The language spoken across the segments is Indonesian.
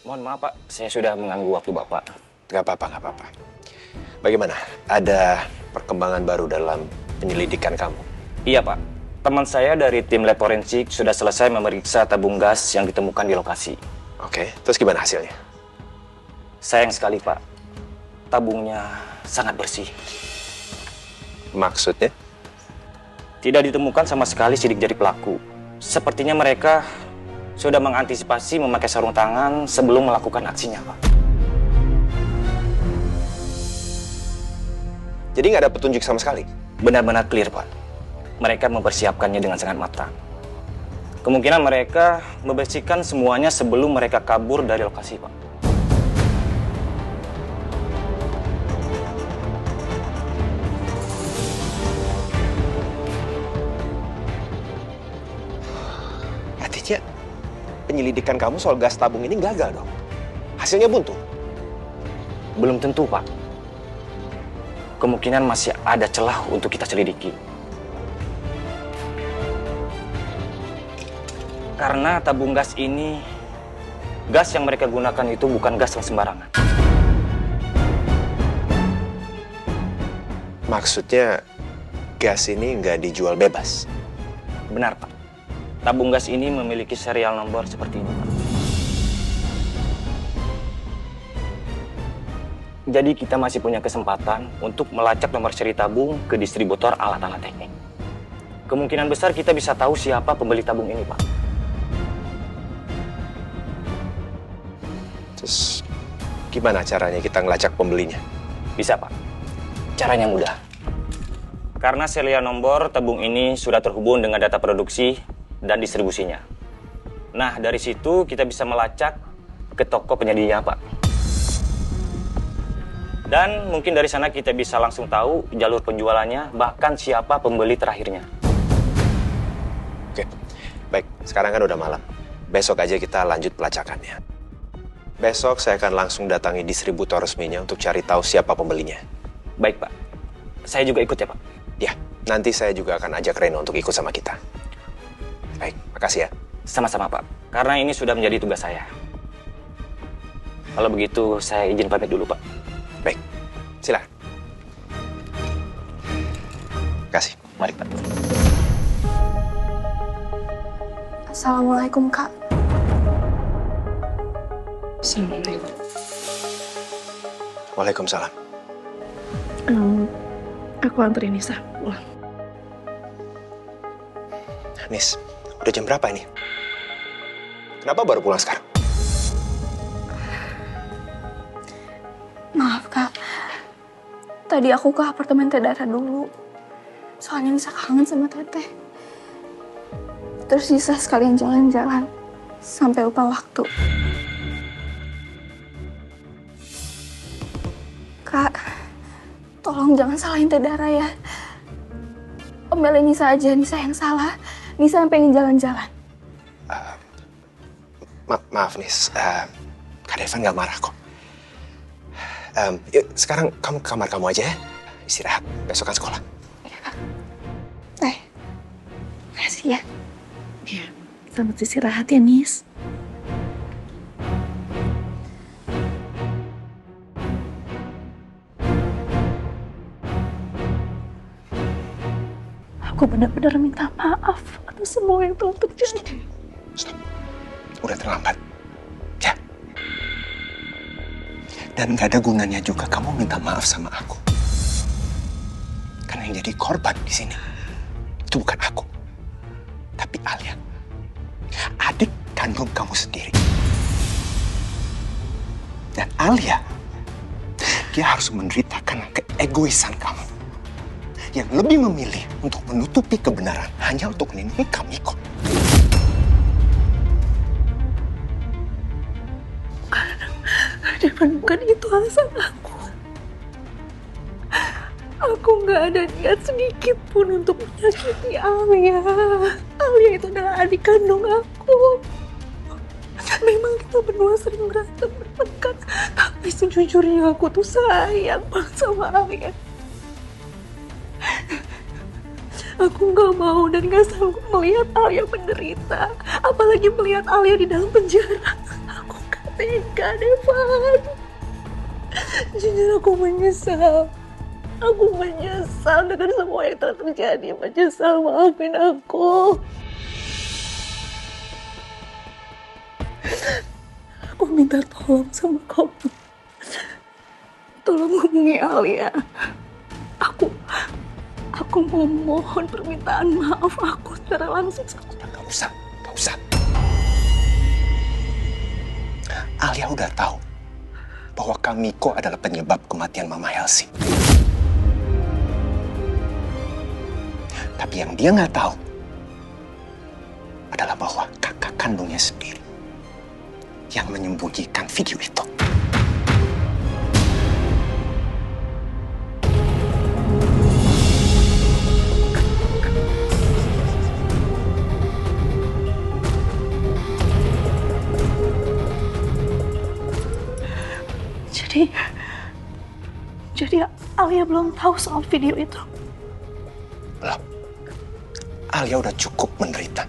Mohon maaf Pak, saya sudah mengganggu waktu Bapak. Gak apa-apa, gak apa-apa. Bagaimana? Ada perkembangan baru dalam penyelidikan kamu? Iya Pak, teman saya dari tim lab forensik sudah selesai memeriksa tabung gas yang ditemukan di lokasi. Oke, terus gimana hasilnya? Sayang sekali Pak, tabungnya sangat bersih. Maksudnya? Tidak ditemukan sama sekali sidik jari pelaku. Sepertinya mereka sudah mengantisipasi memakai sarung tangan sebelum melakukan aksinya Pak. Jadi nggak ada petunjuk sama sekali? Benar-benar clear Pak. Mereka mempersiapkannya dengan sangat matang. Kemungkinan mereka membersihkan semuanya sebelum mereka kabur dari lokasi Pak. Artinya penyelidikan kamu soal gas tabung ini gagal dong? Hasilnya buntu? Belum tentu Pak. Kemungkinan masih ada celah untuk kita selidiki. Karena tabung gas ini, gas yang mereka gunakan itu bukan gas yang sembarangan. Maksudnya gas ini nggak dijual bebas? Benar Pak. Tabung gas ini memiliki serial nomor seperti ini Pak. Jadi kita masih punya kesempatan untuk melacak nomor seri tabung ke distributor alat-alat teknik. Kemungkinan besar kita bisa tahu siapa pembeli tabung ini Pak. Terus gimana caranya kita ngelacak pembelinya? Bisa Pak. Caranya mudah. Karena serial nomor tabung ini sudah terhubung dengan data produksi dan distribusinya. Nah, dari situ kita bisa melacak ke toko penyedianya, Pak. Dan mungkin dari sana kita bisa langsung tahu jalur penjualannya, bahkan siapa pembeli terakhirnya. Oke, baik. Sekarang kan udah malam. Besok aja kita lanjut pelacakannya. Besok saya akan langsung datangi distributor resminya untuk cari tahu siapa pembelinya. Baik, Pak. Saya juga ikut ya, Pak. Ya, nanti saya juga akan ajak Reno untuk ikut sama kita. Baik, makasih ya. Sama-sama, Pak. Karena ini sudah menjadi tugas saya. Kalau begitu, saya izin pamit dulu, Pak. Baik, silakan. Makasih. Mari, Pak. Assalamualaikum, Kak. Assalamualaikum. Waalaikumsalam. Aku anterin Nisa pulang. Nis, udah jam berapa ini? Kenapa baru pulang sekarang? Maaf, Kak. Tadi aku ke apartemen Teh Dara dulu. Soalnya Nisa kangen sama Teteh. Terus Nisa sekalian jalan-jalan. Sampai lupa waktu. Kak, tolong jangan salahin Teh Dara ya. Omelin Nisa aja, Nisa yang salah. Nisa yang pengen jalan-jalan. Maaf, Nis. Kak Devan nggak marah kok. Yuk, sekarang kamu ke kamar kamu aja ya. Istirahat, besok kan sekolah. Iya, Kak. Teh, makasih ya. Iya, selamat istirahat ya, Nis. Aku benar-benar minta maaf atas semua yang telah terjadi. Stop. Udah terlambat. Ya. Dan nggak ada gunanya juga kamu minta maaf sama aku. Karena yang jadi korban di sini itu bukan aku, tapi Alia, adik kandung kamu sendiri. Dan Alia, dia harus menderitakan keegoisan kamu yang lebih memilih untuk menutupi kebenaran hanya untuk melindungi kami kok. Bukan itu alasan aku. Aku nggak ada niat sedikit pun untuk menyakiti Alia. Alia itu adalah adik kandung aku. Memang kita berdua sering berantem bertengkar, tapi sejujurnya aku tuh sayang banget sama Alia. Aku nggak mau dan nggak sanggup melihat Alia menderita, apalagi melihat Alia di dalam penjara. Aku nggak tega. mereka, Devan. Jujur aku menyesal. Aku menyesal dengan semua yang telah terjadi. Menyesal, maafin aku. Aku minta tolong sama kamu. Tolong hubungi Alia. Aku memohon permintaan maaf aku secara langsung. Gak usah. Alia udah tahu bahwa Kamiko adalah penyebab kematian Mama Elsie. Tapi yang dia nggak tahu adalah bahwa kakak kandungnya sendiri yang menyembunyikan video itu. Jadi Alia belum tahu soal video itu. Belum. Alia udah cukup menderita.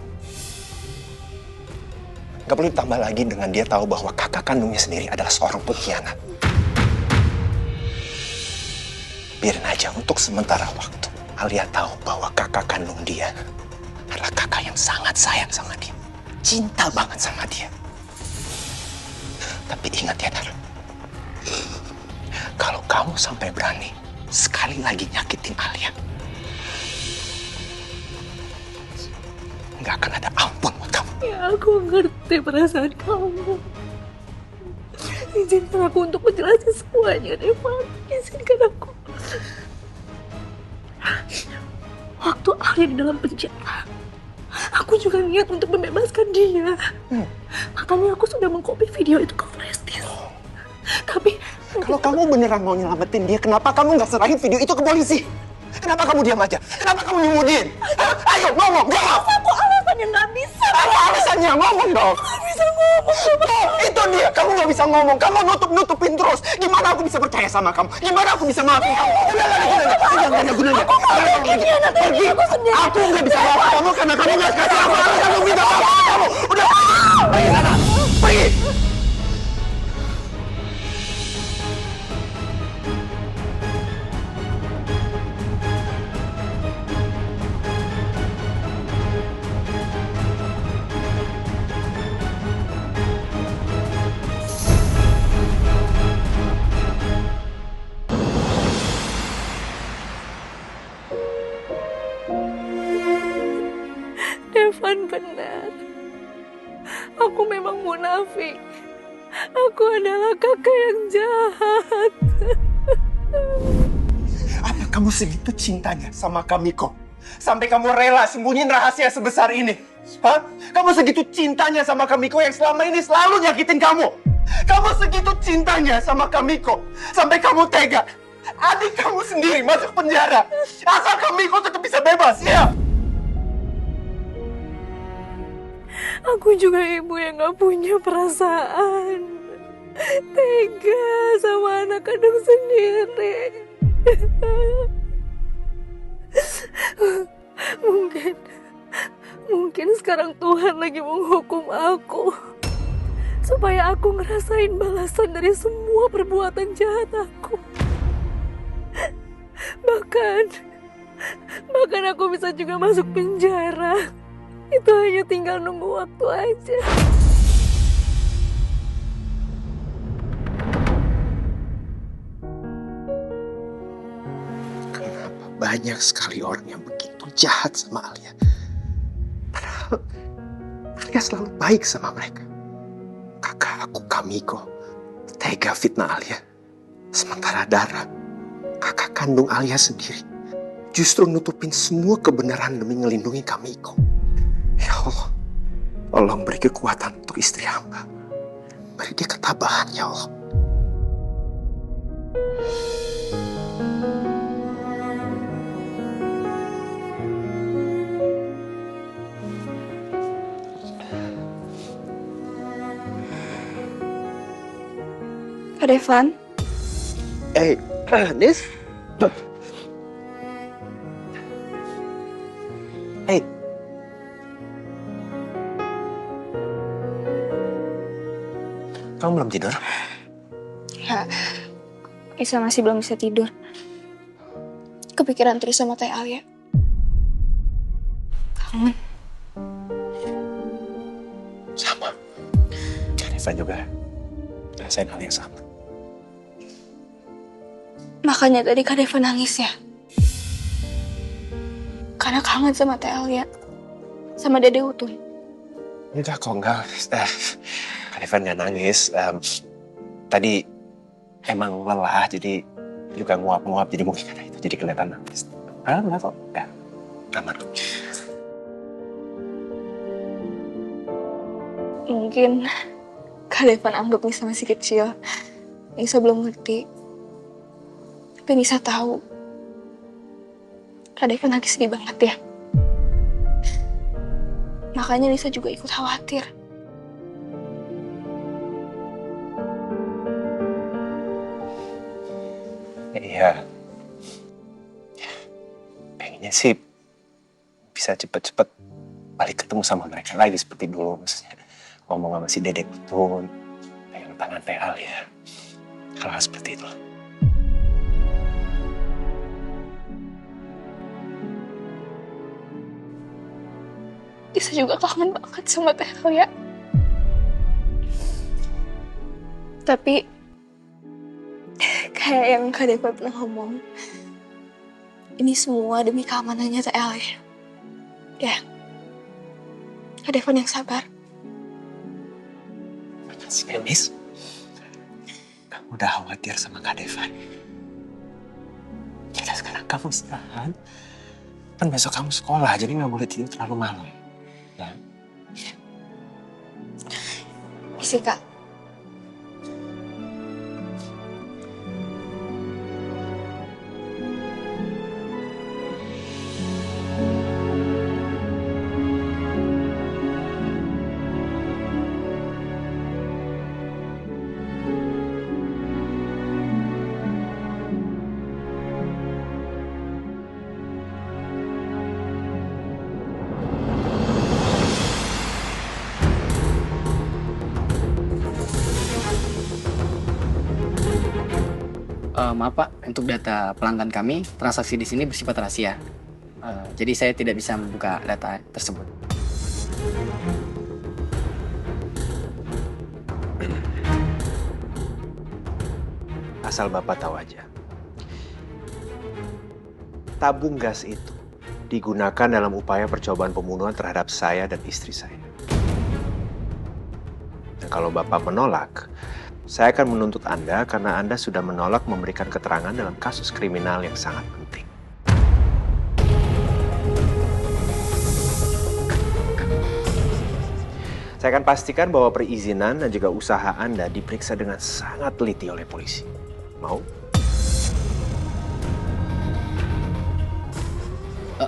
Gak perlu ditambah lagi dengan dia tahu bahwa kakak kandungnya sendiri adalah seorang pengkhianat. Biarin aja untuk sementara waktu. Alia tahu bahwa kakak kandung dia adalah kakak yang sangat sayang sama dia. Cinta banget sama dia. Tapi ingat ya, Dar. Kalau kamu sampai berani sekali lagi nyakitin Alia, nggak akan ada ampun buat kamu. Ya, aku ngerti perasaan kamu. Izinkan aku untuk menjelaskan semuanya, Devan. Izinkan aku. Waktu Alia di dalam penjara, aku juga niat untuk membebaskan dia. Makanya aku sudah mengcopy video itu ke flashdisk. Tapi kalau kamu beneran mau nyelamatin dia, kenapa kamu nggak serahin video itu ke polisi? Kenapa kamu diam aja? Kenapa kamu nyembunyiin? Ayo ngomong, jawab! aku alasannya nggak bisa. Apa alasannya? Ngomong dong! Nggak bisa ngomong sama kamu. Itu dia, kamu nggak bisa ngomong. Kamu nutup-nutupin terus. Gimana aku bisa percaya sama kamu? Gimana aku bisa maafin kamu? Udah, gunanya. Pergi! Aku nggak bisa maafin kamu karena kamu nggak kasih apa kamu minta maaf kamu. Udah, pergi sana, pergi! Devan benar. Aku memang munafik. Aku adalah kakak yang jahat. Apa kamu segitu cintanya sama Kamiko? Sampai kamu rela sembunyiin rahasia sebesar ini? Hah? Kamu segitu cintanya sama Kamiko yang selama ini selalu nyakitin kamu? Kamu segitu cintanya sama Kamiko sampai kamu tega adik kamu sendiri masuk penjara asal Kamiko tetap bisa bebas, ya? Aku juga ibu yang gak punya perasaan. Tega sama anak kandung sendiri. Mungkin sekarang Tuhan lagi menghukum aku. Supaya aku ngerasain balasan dari semua perbuatan jahat aku. Bahkan aku bisa juga masuk penjara. Itu hanya tinggal nunggu waktu aja. Kenapa banyak sekali orang yang begitu jahat sama Alia? Padahal Alia selalu baik sama mereka. Kakak aku Kamiko tega fitnah Alia. Sementara Dara, kakak kandung Alia sendiri, justru nutupin semua kebenaran demi ngelindungi Kamiko. Ya Allah, tolong beri kekuatan untuk istri hamba. Beri dia ketabahan, ya Allah. Kak Devan, Nis? Hey. Kamu belum tidur? Ya, Isa masih belum bisa tidur. Kepikiran terus sama Teh Alia. Kangen. Sama. Kak Deva juga rasain hal yang sama. Makanya tadi Kak Deva nangis ya. Karena kangen sama Teh Alia. Sama Dede Utun. Enggak kok, enggak. Kak Deva nggak nangis. Tadi emang lelah, jadi juga nguap-nguap, jadi mungkin karena itu jadi kelihatan nangis. Enggak kok, enggak. Aman. Mungkin Kak Deva anggap Nisa masih kecil. Nisa belum ngerti. Tapi Nisa tahu. Kak Deva lagi sedih banget ya. Makanya Nisa juga ikut khawatir. Iya. Pengennya sih bisa cepet-cepet balik ketemu sama mereka lagi seperti dulu. Maksudnya ngomong sama si Dedek Utun, pegang tangan Teh Alia. Hal-hal seperti itu. Nisa juga kangen banget sama Teh Alia. Tapi kayak yang Kak Deva pernah ngomong, ini semua demi keamanannya Teh Alia. Ya, Kak Deva yang sabar. Si Memis, kamu udah khawatir sama Kak Deva. Ya sekarang kamu istirahat. Kan besok kamu sekolah, jadi nggak boleh tidur terlalu malam. Ya. Isi Kak. Maaf Pak, untuk data pelanggan kami, transaksi di sini bersifat rahasia. Jadi saya tidak bisa membuka data tersebut. Asal Bapak tahu aja. Tabung gas itu digunakan dalam upaya percobaan pembunuhan terhadap saya dan istri saya. Dan kalau Bapak menolak, saya akan menuntut Anda karena Anda sudah menolak memberikan keterangan dalam kasus kriminal yang sangat penting. Saya akan pastikan bahwa perizinan dan juga usaha Anda diperiksa dengan sangat teliti oleh polisi. Mau?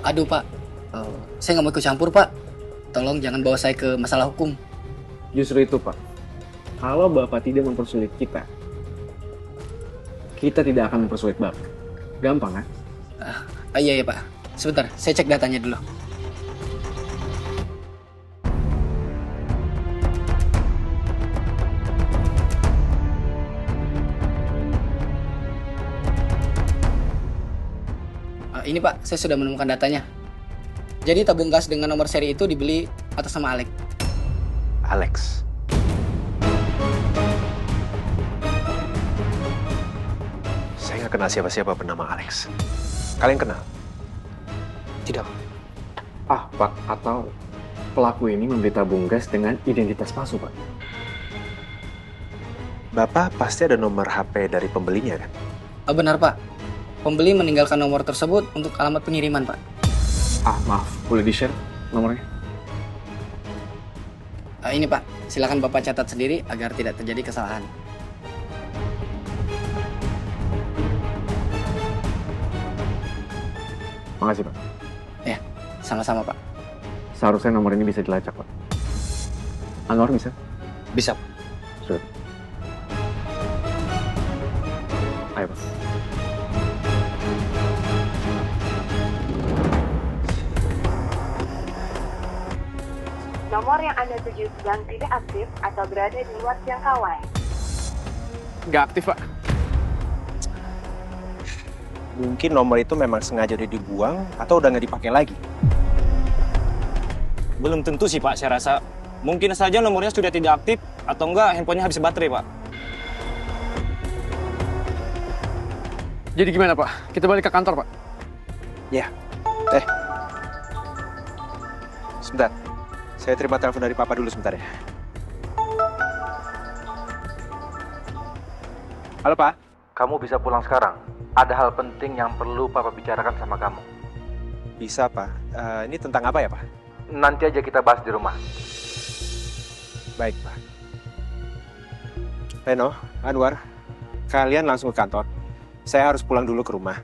Aduh Pak, saya nggak mau ikut campur Pak. Tolong jangan bawa saya ke masalah hukum. Justru itu Pak. Kalau Bapak tidak mempersulit kita tidak akan mempersulit Bapak. Gampang kan? Iya ya Pak. Sebentar, saya cek datanya dulu. Ini Pak, saya sudah menemukan datanya. Jadi tabung gas dengan nomor seri itu dibeli atas nama Alex. Alex. Saya nggak kenal siapa-siapa bernama Alex. Kalian kenal? Tidak. Pak, atau pelaku ini membeli tabung gas dengan identitas palsu, Pak. Bapak pasti ada nomor HP dari pembelinya kan? Benar Pak. Pembeli meninggalkan nomor tersebut untuk alamat pengiriman Pak. Maaf, boleh di-share nomornya? Ini Pak, silakan Bapak catat sendiri agar tidak terjadi kesalahan. Makasih, Pak. Ya, sama-sama Pak. Seharusnya nomor ini bisa dilacak, Pak. Anwar bisa? Bisa. Sudah. Ayo, Pak. Nomor yang Anda tuju sedang tidak aktif atau berada di luar jangkauan. Nggak aktif, Pak. Mungkin nomor itu memang sengaja udah dibuang atau udah nggak dipakai lagi. Belum tentu sih Pak, saya rasa. Mungkin saja nomornya sudah tidak aktif atau enggak handphonenya habis baterai Pak. Jadi gimana, Pak? Kita balik ke kantor, Pak. Ya. Sebentar. Saya terima telepon dari Papa dulu sebentar ya. Halo, Pak. Kamu bisa pulang sekarang. Ada hal penting yang perlu Papa bicarakan sama kamu. Bisa, Pak. Ini tentang apa ya, Pak? Nanti aja kita bahas di rumah. Baik, Pak. Reno, Anwar, kalian langsung ke kantor. Saya harus pulang dulu ke rumah.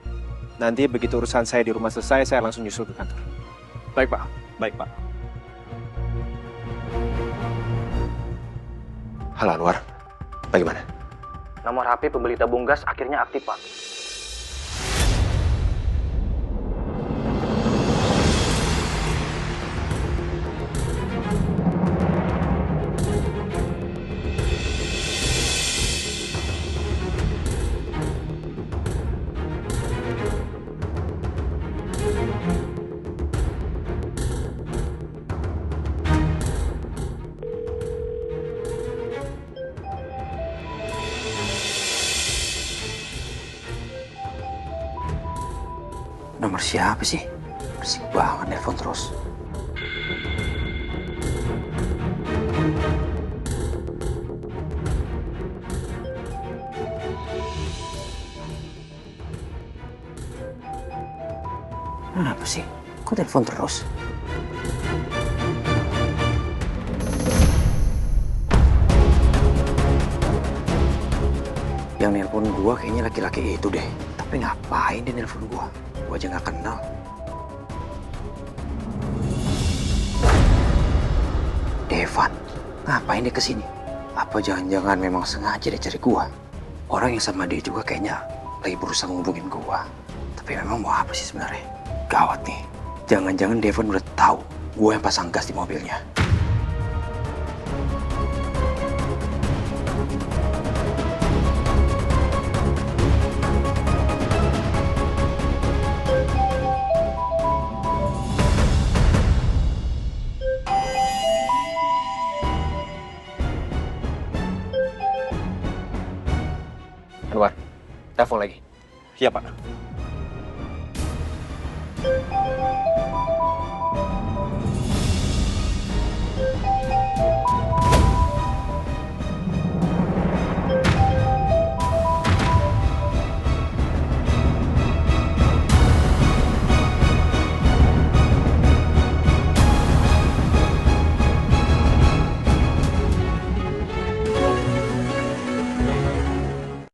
Nanti begitu urusan saya di rumah selesai, saya langsung nyusul ke kantor. Baik, Pak. Baik Pak. Halo, Anwar. Bagaimana? Nomor HP pembeli tabung gas akhirnya aktif Pak. Nomor siapa sih? Berisik banget nelpon terus. Kenapa sih? Kok telepon terus? Yang nelpon gua kayaknya laki-laki itu deh. Tapi ngapain dia nelpon gua? Gua aja nggak kenal. Devan, ngapain dia kesini? Apa jangan-jangan memang sengaja dia cari gua? Orang yang sama dia juga kayaknya lagi berusaha menghubungin gua. Tapi memang mau apa sih sebenarnya? Gawat nih. Jangan-jangan Devan udah tahu gua yang pasang gas di mobilnya. Anwar, telepon lagi. Iya Pak.